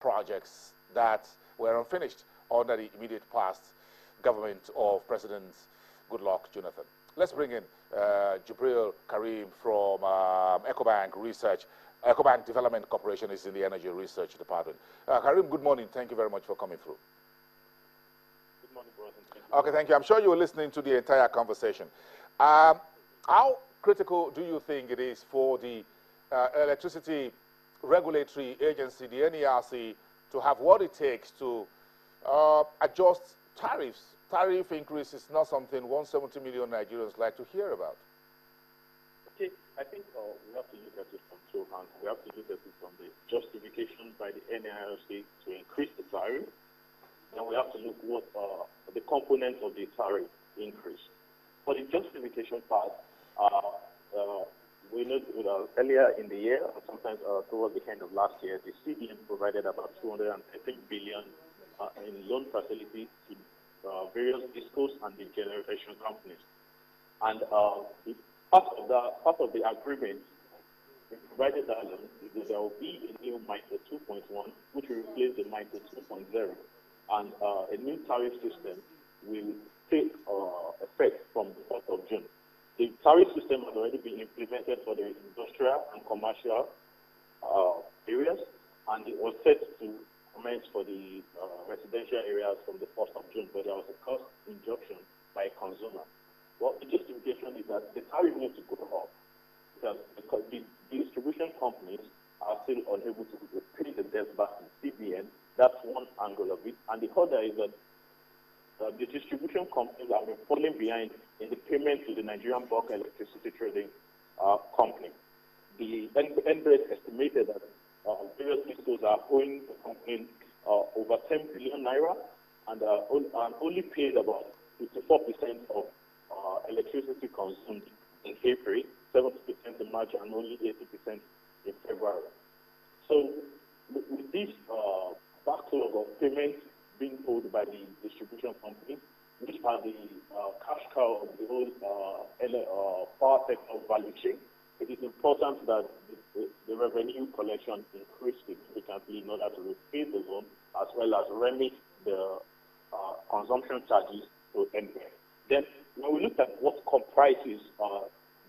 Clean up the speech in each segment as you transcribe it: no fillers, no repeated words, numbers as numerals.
projects that were unfinished under the immediate past government of President Goodluck Jonathan. Let's bring in Jibril Karim from Ecobank Research. Ecobank Development Corporation is in the Energy Research Department. Karim, good morning. Thank you very much for coming through. Good morning, brother. Okay, thank you. I'm sure you were listening to the entire conversation. How critical do you think it is for the Electricity Regulatory Agency, the NERC, to have what it takes to adjust tariffs? Tariff increase is not something 170 million Nigerians like to hear about. Okay, I think we have to look at it from two hands. We have to look at it from the justification by the NERC to increase the tariff. And we have to look what the components of the tariff increase. For the justification part, we know earlier in the year, or sometimes towards the end of last year, the CBN provided about 213 billion in loan facilities to various discos and the generation companies. And part of the agreement, we provided that loan because there will be a new MITRE 2.1, which will replace the MITRE 2.0. And a new tariff system will take effect from the 4th of June. The tariff system has already been implemented for the industrial and commercial areas, and it was set to commence for the residential areas from the 1st of June, but there was a cost injunction by a consumer. Well, the justification is that the tariff needs to go up because the distribution companies are still unable to pay the debt back to CBN. That's one angle of it. And the other is that the distribution companies have been falling behind in the payment to the Nigerian Bulk Electricity Trading Company. The NBED estimated that various discos are owing the company over 10 billion naira and only paid about 54% of electricity consumed in April, 70% in March, and only 80% in February. So with this backlog of payments being owed by the distribution company, which are the cash cow of the whole power sector value chain, it is important that the revenue collection increase significantly in order to repay the loan as well as remit the consumption charges to NBED. Then, when we look at what comprises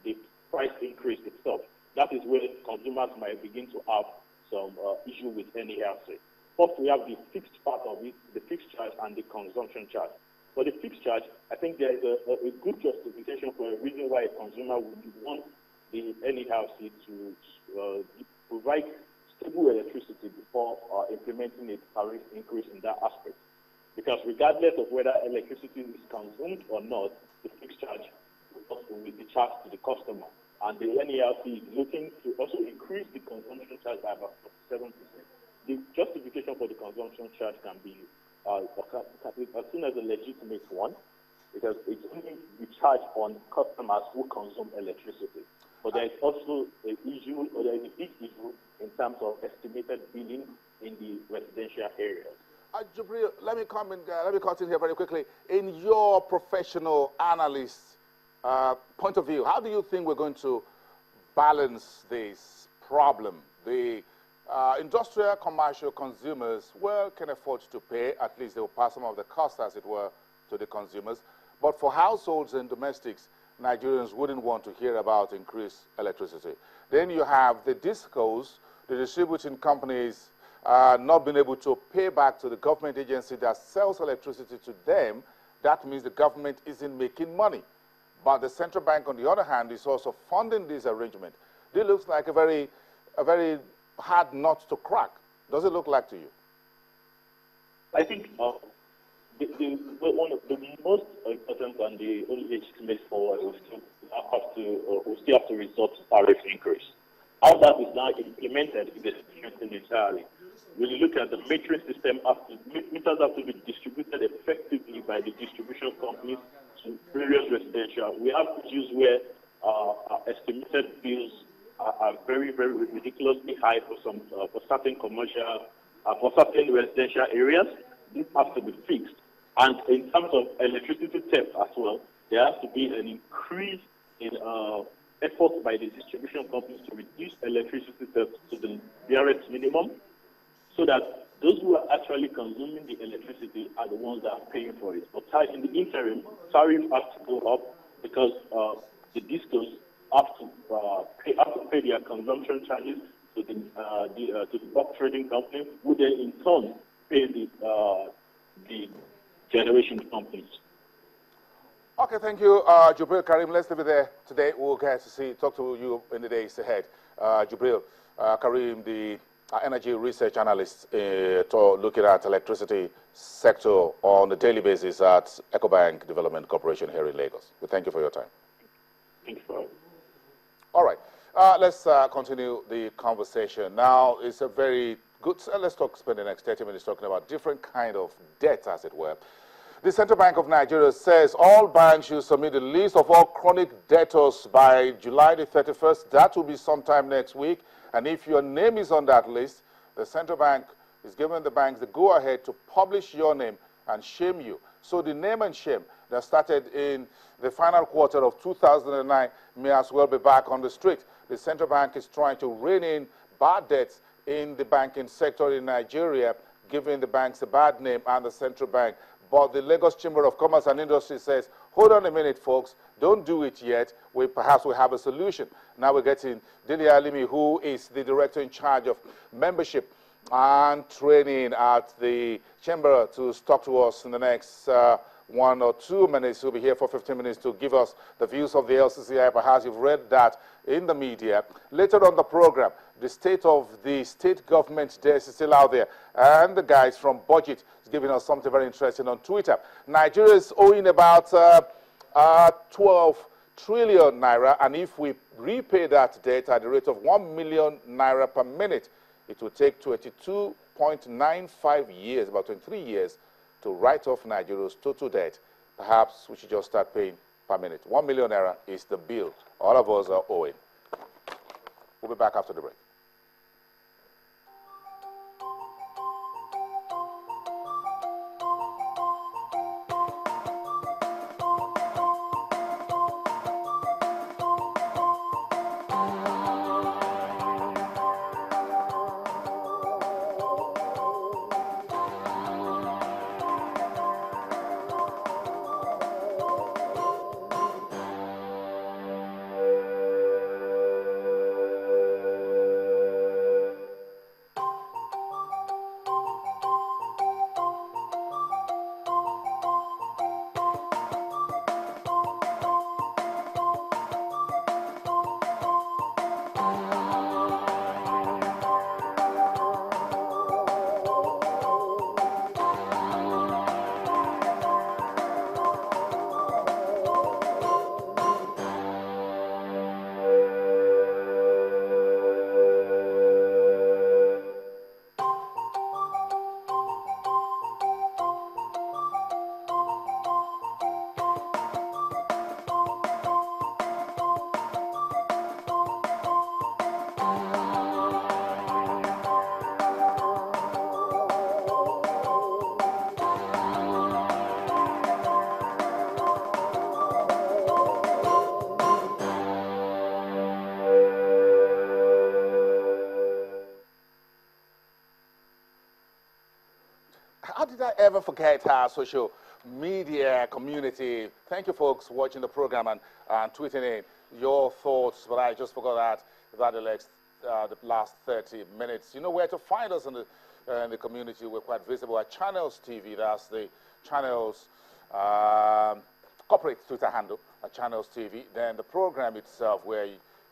the price increase itself, that is where consumers might begin to have some issue with NERC. First, we have the fixed part of it, the fixed charge and the consumption charge. For the fixed charge, I think there is a good justification for a reason why a consumer would want the NERC to provide stable electricity before implementing a tariff increase in that aspect. Because regardless of whether electricity is consumed or not, the fixed charge will be charged to the customer. And the NERC is looking to also increase the consumption charge by about 7%. The justification for the consumption charge can be as soon as a legitimate one, because it's only be charged on customers who consume electricity. But there is also an issue, or there is a big issue in terms of estimated billing in the residential areas. Jibril, let me cut in here very quickly. In your professional analyst point of view, how do you think we're going to balance this problem? The industrial commercial consumers, well, can afford to pay. At least they will pass some of the cost, as it were, to the consumers. But for households and domestics, Nigerians wouldn't want to hear about increased electricity. Then you have the discos, the distributing companies, not being able to pay back to the government agency that sells electricity to them. That means the government isn't making money. But the central bank, on the other hand, is also funding this arrangement. This looks like a very hard nut to crack. Does it look like to you? I think one of the most important and the only legitimate forward will still have to resort to tariff increase. How that is now implemented is different entirely. When you look at the metering system, meters have to be distributed effectively by the distribution companies to various residential. We have issues where estimated bills are very, very ridiculously high for certain commercial, for certain residential areas. This has to be fixed. And in terms of electricity theft as well, there has to be an increase in effort by the distribution companies to reduce electricity theft to the barest minimum, so that those who are actually consuming the electricity are the ones that are paying for it. But in the interim, tariff has to go up because the discos have to pay their consumption charges to the bulk trading company, who then in turn pay the generation companies. Okay, thank you, Jubril Karim. Let's leave it there today. We'll get to talk to you in the days ahead. Jubril Karim, the energy research analyst, looking at electricity sector on a daily basis at EcoBank Development Corporation here in Lagos. We thank you for your time. Thank you. All right, let's continue the conversation. Now, it's a very good, let's spend the next 30 minutes talking about different kind of debt, as it were. The Central Bank of Nigeria says all banks should submit a list of all chronic debtors by July the 31st. That will be sometime next week. And if your name is on that list, the Central Bank is giving the banks the go-ahead to publish your name and shame you. So the name and shame that started in the final quarter of 2009 may as well be back on the street. The Central Bank is trying to rein in bad debts in the banking sector in Nigeria, giving the banks a bad name and the Central Bank. But the Lagos Chamber of Commerce and Industry says, hold on a minute, folks, don't do it yet. Perhaps we have a solution. Now we're getting Dele Alimi, who is the director in charge of membership and training at the Chamber, to talk to us in the next 1 or 2 minutes. He'll be here for 15 minutes to give us the views of the LCCI. Perhaps you've read that in the media. Later on the program, the state of the state government debt is still out there. And the guys from Budget is giving us something very interesting on Twitter. Nigeria is owing about 12 trillion naira. And if we repay that debt at the rate of 1 million naira per minute, it will take 22.95 years, about 23 years, to write off Nigeria's total debt. Perhaps we should just start paying per minute. 1 million naira is the bill all of us are owing. We'll be back after the break. How did I ever forget our social media community? Thank you, folks, watching the program and tweeting in your thoughts. But I just forgot that the last 30 minutes. You know where to find us in the community. We're quite visible at Channels TV. That's the Channels corporate Twitter handle at Channels TV. Then the program itself, where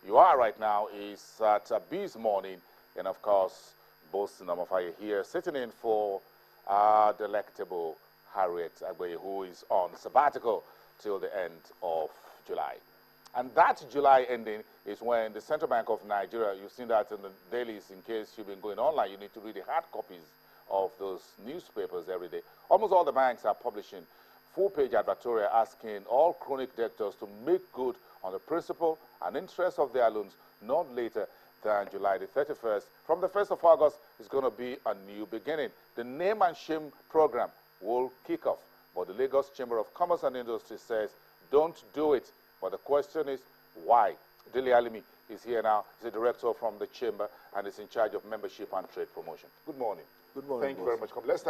you are right now, is at Bees Morning. And of course, Boss Namafaye here, sitting in for our delectable Harriet Agbe, who is on sabbatical till the end of July. And that July ending is when the Central Bank of Nigeria, you've seen that in the dailies, in case you've been going online, you need to read the hard copies of those newspapers every day. Almost all the banks are publishing full-page advertorial asking all chronic debtors to make good on the principal and interest of their loans not later than July the 31st. From the 1st of August, it's going to be a new beginning. The Name and Shame program will kick off, but the Lagos Chamber of Commerce and Industry says, don't do it. But the question is, why? Dele Alimi is here now. He's a director from the Chamber and is in charge of membership and trade promotion. Good morning. Good morning. Thank you very much. Let's